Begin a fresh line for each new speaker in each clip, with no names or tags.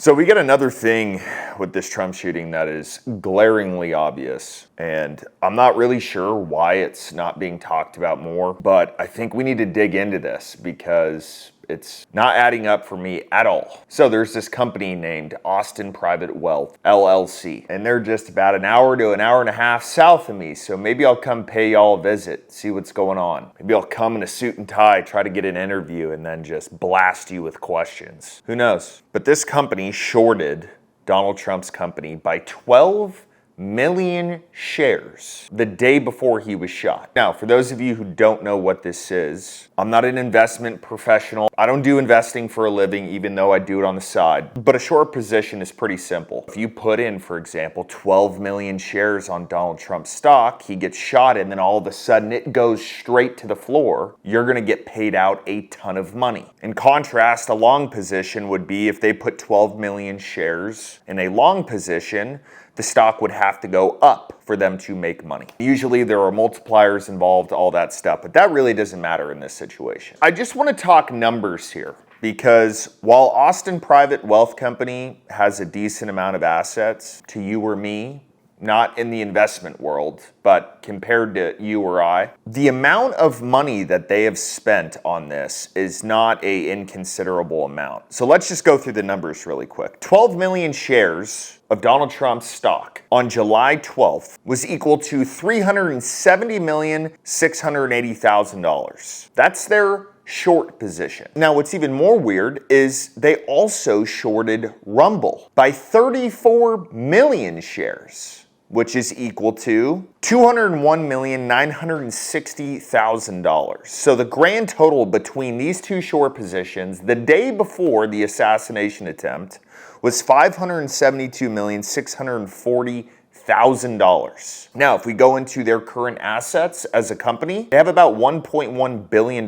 So we get another thing with this Trump shooting that is glaringly obvious, and I'm not really sure why it's not being talked about more, but I think we need to dig into this because it's not adding up for me at all. So there's this company named Austin Private Wealth, LLC, and they're just about an hour to an hour and a half south of me, so maybe I'll come pay y'all a visit, see what's going on. Maybe I'll come in a suit and tie, try to get an interview, and then just blast you with questions. Who knows? But this company shorted Donald Trump's company by 12 million shares the day before he was shot. Now, for those of you who don't know what this is, I'm not an investment professional. I don't do investing for a living, even though I do it on the side. But a short position is pretty simple. If you put in, for example, 12 million shares on Donald Trump's stock, he gets shot, and then all of a sudden it goes straight to the floor, you're gonna get paid out a ton of money. In contrast, a long position would be if they put 12 million shares in a long position, the stock would have to go up for them to make money. Usually there are multipliers involved, all that stuff, but that really doesn't matter in this situation. I just want to talk numbers here because while Austin Private Wealth Company has a decent amount of assets to you or me, not in the investment world, but compared to you or I, the amount of money that they have spent on this is not an inconsiderable amount. So let's just go through the numbers really quick. 12 million shares of Donald Trump's stock on July 12th was equal to $370,680,000. That's their short position. Now, what's even more weird is they also shorted Rumble by 34 million shares, which is equal to $201,960,000. So the grand total between these two short positions the day before the assassination attempt was $572,640,000. Now, if we go into their current assets as a company, they have about $1.1 billion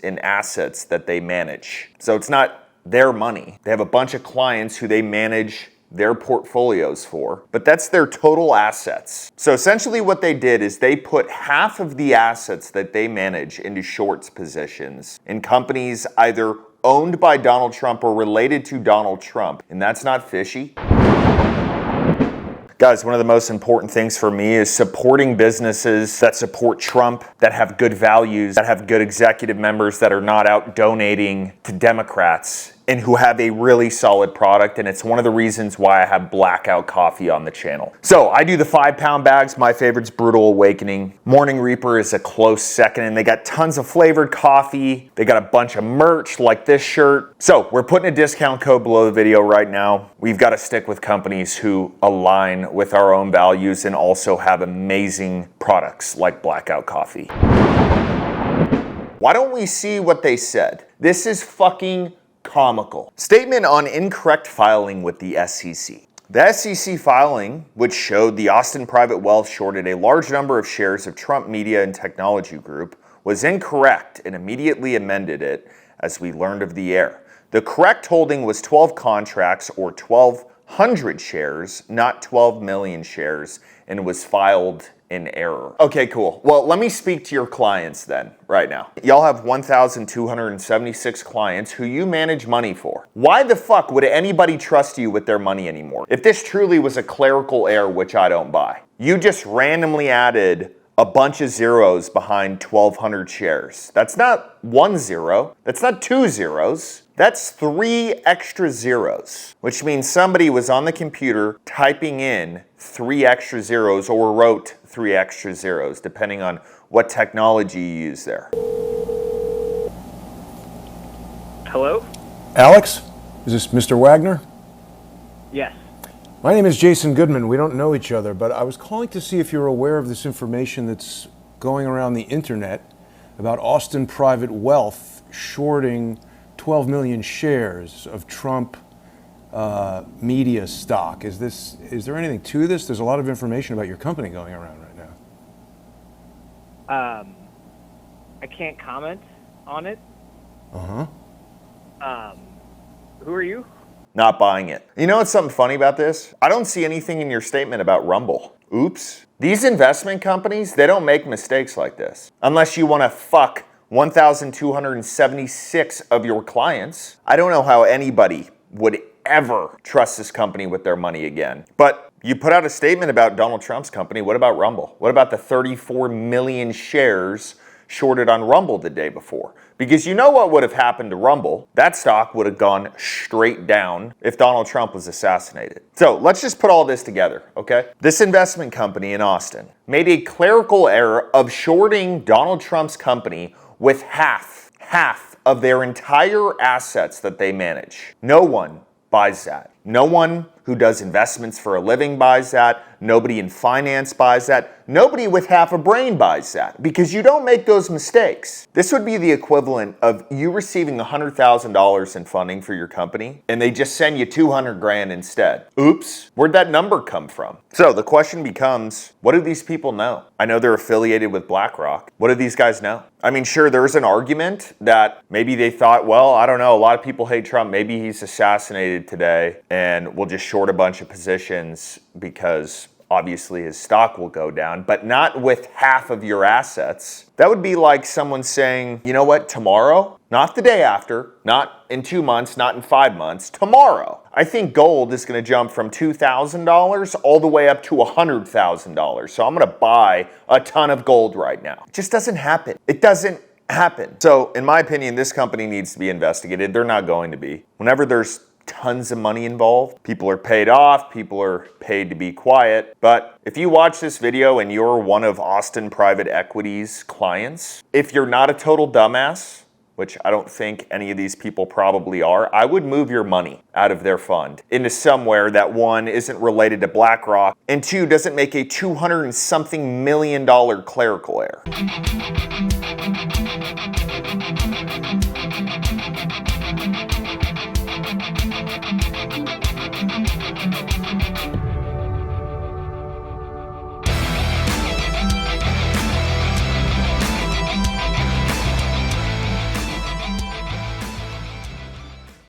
in assets that they manage. So it's not their money. They have a bunch of clients who they manage their portfolios for, but that's their total assets. So essentially what they did is they put half of the assets that they manage into shorts positions in companies either owned by Donald Trump or related to Donald Trump, and that's not fishy. Guys, one of the most important things for me is supporting businesses that support Trump, that have good values, that have good executive members that are not out donating to Democrats, and who have a really solid product, and it's one of the reasons why I have Blackout Coffee on the channel. So I do the 5-pound bags. My favorite's Brutal Awakening. Morning Reaper is a close second, and they got tons of flavored coffee. They got a bunch of merch like this shirt. So we're putting a discount code below the video right now. We've got to stick with companies who align with our own values and also have amazing products like Blackout Coffee. Why don't we see what they said? This is fucking comical. Statement on incorrect filing with the SEC. The SEC filing, which showed the Austin Private Wealth shorted a large number of shares of Trump Media and Technology Group, was incorrect and immediately amended it as we learned of the error. The correct holding was 12 contracts or 1,200 shares, not 12 million shares, and was filed in error. Okay, cool. Well, let me speak to your clients then, right now. Y'all have 1,276 clients who you manage money for. Why the fuck would anybody trust you with their money anymore? If this truly was a clerical error, which I don't buy, you just randomly added a bunch of zeros behind 1,200 shares. That's not 1 0. That's not 2 zeros. That's 3 extra zeros, which means somebody was on the computer typing in 3 extra zeros or wrote 3 extra zeros, depending on what technology you use there.
Hello?
Alex? Is this Mr. Wagner?
Yes.
My name is Jason Goodman. We don't know each other, but I was calling to see if you're aware of this information that's going around the internet about Austin Private Wealth shorting 12 million shares of Trump media stock. Is there anything to this? There's a lot of information about your company going around right now.
I can't comment on it.
Uh-huh.
Who are you?
Not buying it. You know what's something funny about this? I don't see anything in your statement about Rumble. Oops. These investment companies, they don't make mistakes like this. Unless you want to fuck 1,276 of your clients. I don't know how anybody would ever trust this company with their money again. But you put out a statement about Donald Trump's company. What about Rumble? What about the 34 million shares shorted on Rumble the day before? Because you know what would have happened to Rumble? That stock would have gone straight down if Donald Trump was assassinated. So let's just put all this together, okay? This investment company in Austin made a clerical error of shorting Donald Trump's company with half of their entire assets that they manage. No one buys that. No one who does investments for a living buys that. Nobody in finance buys that. Nobody with half a brain buys that, because you don't make those mistakes. This would be the equivalent of you receiving $100,000 in funding for your company and they just send you 200 grand instead. Oops, where'd that number come from? So the question becomes, what do these people know? I know they're affiliated with BlackRock. What do these guys know? I mean, sure, there's an argument that maybe they thought, well, I don't know, a lot of people hate Trump. Maybe he's assassinated today and we'll just short a bunch of positions because obviously his stock will go down, but not with half of your assets. That would be like someone saying, you know what, tomorrow, not the day after, not in 2 months, not in 5 months, tomorrow, I think gold is going to jump from $2,000 all the way up to $100,000. So I'm going to buy a ton of gold right now. It just doesn't happen. It doesn't happen. So in my opinion, this company needs to be investigated. They're not going to be. Whenever there's tons of money involved, people are paid off, people are paid to be quiet. But if you watch this video and you're one of Austin Private Equity's clients, if you're not a total dumbass, which I don't think any of these people probably are, I would move your money out of their fund into somewhere that, one, isn't related to BlackRock, and two, doesn't make a $200 and something million clerical error.